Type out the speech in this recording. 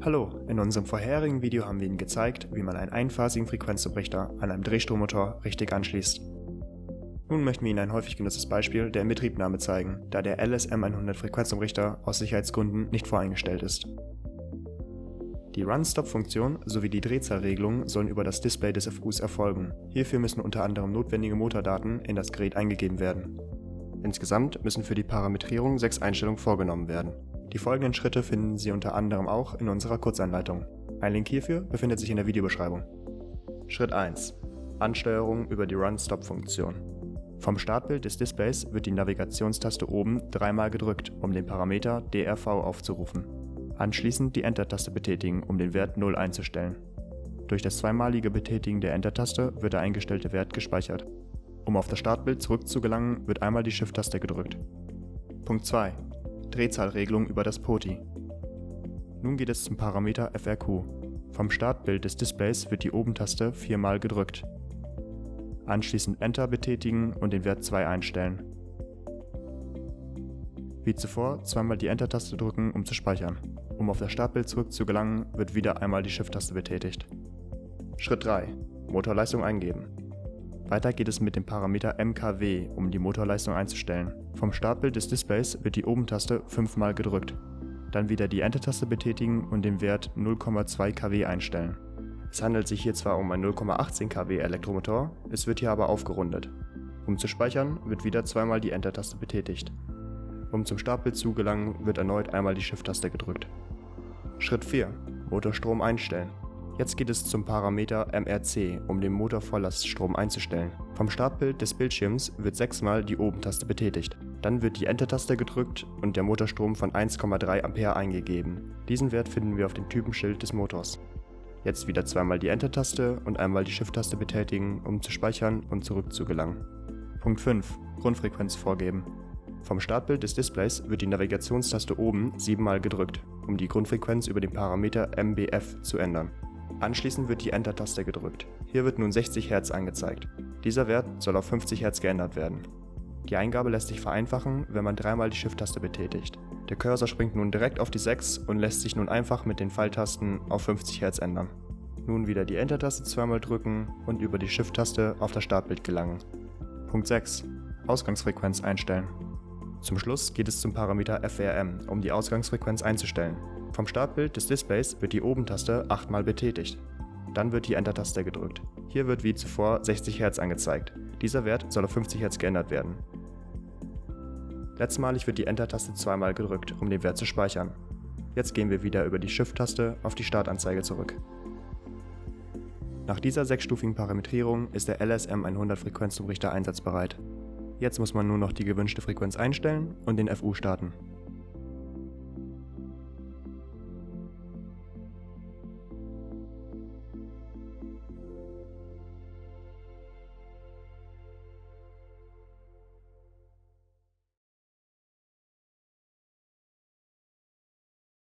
Hallo, in unserem vorherigen Video haben wir Ihnen gezeigt, wie man einen einphasigen Frequenzumrichter an einem Drehstrommotor richtig anschließt. Nun möchten wir Ihnen ein häufig genutztes Beispiel der Inbetriebnahme zeigen, da der LSM100 Frequenzumrichter aus Sicherheitsgründen nicht voreingestellt ist. Die Run-Stop-Funktion sowie die Drehzahlregelung sollen über das Display des FUs erfolgen. Hierfür müssen unter anderem notwendige Motordaten in das Gerät eingegeben werden. Insgesamt müssen für die Parametrierung 6 Einstellungen vorgenommen werden. Die folgenden Schritte finden Sie unter anderem auch in unserer Kurzanleitung. Ein Link hierfür befindet sich in der Videobeschreibung. Schritt 1. Ansteuerung über die Run-Stop-Funktion. Vom Startbild des Displays wird die Navigationstaste oben dreimal gedrückt, um den Parameter DRV aufzurufen. Anschließend die Enter-Taste betätigen, um den Wert 0 einzustellen. Durch das zweimalige Betätigen der Enter-Taste wird der eingestellte Wert gespeichert. Um auf das Startbild zurückzugelangen, wird einmal die Shift-Taste gedrückt. Punkt 2. Drehzahlregelung über das POTI. Nun geht es zum Parameter FRQ. Vom Startbild des Displays wird die Oben-Taste 4-mal gedrückt. Anschließend Enter betätigen und den Wert 2 einstellen. Wie zuvor zweimal die Enter-Taste drücken, um zu speichern. Um auf das Startbild zurückzugelangen, wird wieder einmal die Shift-Taste betätigt. Schritt 3. Motorleistung eingeben. Weiter geht es mit dem Parameter MKW, um die Motorleistung einzustellen. Vom Startbild des Displays wird die Oben-Taste 5-mal gedrückt. Dann wieder die Enter-Taste betätigen und den Wert 0,2 kW einstellen. Es handelt sich hier zwar um einen 0,18 kW Elektromotor, es wird hier aber aufgerundet. Um zu speichern, wird wieder zweimal die Enter-Taste betätigt. Um zum Startbild zu gelangen, wird erneut einmal die Shift-Taste gedrückt. Schritt 4. Motorstrom einstellen. Jetzt geht es zum Parameter MRC, um den Motorvolllaststrom einzustellen. Vom Startbild des Bildschirms wird 6-mal die Oben-Taste betätigt. Dann wird die Enter-Taste gedrückt und der Motorstrom von 1,3 Ampere eingegeben. Diesen Wert finden wir auf dem Typenschild des Motors. Jetzt wieder zweimal die Enter-Taste und einmal die Shift-Taste betätigen, um zu speichern und zurückzugelangen. Punkt 5. Grundfrequenz vorgeben. Vom Startbild des Displays wird die Navigationstaste oben 7-mal gedrückt, um die Grundfrequenz über den Parameter MBF zu ändern. Anschließend wird die Enter-Taste gedrückt. Hier wird nun 60 Hz angezeigt. Dieser Wert soll auf 50 Hz geändert werden. Die Eingabe lässt sich vereinfachen, wenn man dreimal die Shift-Taste betätigt. Der Cursor springt nun direkt auf die 6 und lässt sich nun einfach mit den Pfeiltasten auf 50 Hz ändern. Nun wieder die Enter-Taste zweimal drücken und über die Shift-Taste auf das Startbild gelangen. Punkt 6. Ausgangsfrequenz einstellen. Zum Schluss geht es zum Parameter FRM, um die Ausgangsfrequenz einzustellen. Vom Startbild des Displays wird die Oben-Taste 8-mal betätigt. Dann wird die Enter-Taste gedrückt. Hier wird wie zuvor 60 Hz angezeigt. Dieser Wert soll auf 50 Hz geändert werden. Letztmalig wird die Enter-Taste zweimal gedrückt, um den Wert zu speichern. Jetzt gehen wir wieder über die Shift-Taste auf die Startanzeige zurück. Nach dieser 6-stufigen Parametrierung ist der LSM100 Frequenzumrichter einsatzbereit. Jetzt muss man nur noch die gewünschte Frequenz einstellen und den FU starten.